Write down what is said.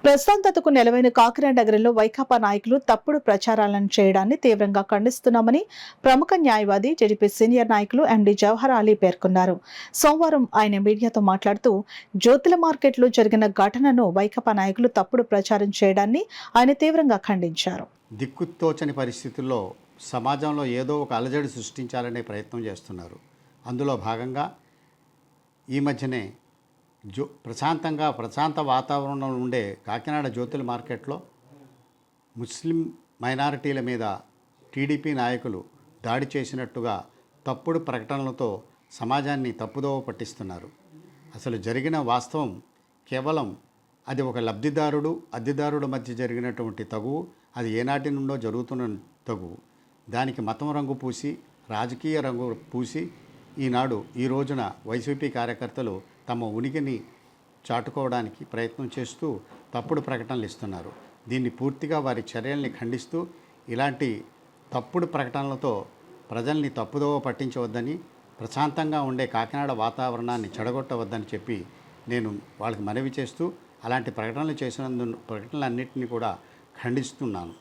ప్రశాంతతకు నెలవైన కాకినాడ నగరంలో వైకాపా నాయకులు తప్పుడు ప్రచారాలను చేయడాన్ని తీవ్రంగా ఖండిస్తున్నామని ప్రముఖ న్యాయవాది టీడీపీ సీనియర్ నాయకులు ఎండి జవహర్ అలీ పేర్కొన్నారు. సోమవారం ఆయన మీడియాతో మాట్లాడుతూ జ్యోతుల మార్కెట్లో జరిగిన ఘటనను వైకాపా నాయకులు తప్పుడు ప్రచారం చేయడాన్ని ఆయన తీవ్రంగా ఖండించారు. దిక్కుతోచని పరిస్థితుల్లో సమాజంలో ఏదో ఒక అలజడి సృష్టించాలనే ప్రయత్నం చేస్తున్నారు. అందులో భాగంగా ఈ మధ్యనే ప్రశాంత వాతావరణంలో ఉండే కాకినాడ జ్యోతుల మార్కెట్లో ముస్లిం మైనారిటీల మీద టీడీపీ నాయకులు దాడి చేసినట్టుగా తప్పుడు ప్రకటనలతో సమాజాన్ని తప్పుదోవ పట్టిస్తున్నారు. అసలు జరిగిన వాస్తవం కేవలం అది ఒక లబ్ధిదారుడు అద్దెదారుడు మధ్య జరిగినటువంటి తగువు. అది ఏనాటి నుండో జరుగుతున్న తగువు. దానికి మతం రంగు పూసి రాజకీయ రంగు పూసి ఈ రోజున వైసీపీ కార్యకర్తలు తమ ఉనికిని చాటుకోవడానికి ప్రయత్నం చేస్తూ తప్పుడు ప్రకటనలు ఇస్తున్నారు. దీన్ని పూర్తిగా వారి చర్యల్ని ఖండిస్తూ ఇలాంటి తప్పుడు ప్రకటనలతో ప్రజల్ని తప్పుదోవ పట్టించవద్దని, ప్రశాంతంగా ఉండే కాకినాడ వాతావరణాన్ని చెడగొట్టవద్దని చెప్పి నేను వాళ్ళకి మనవి చేస్తూ అలాంటి ప్రకటనలన్నింటినీ కూడా ఖండిస్తున్నాను.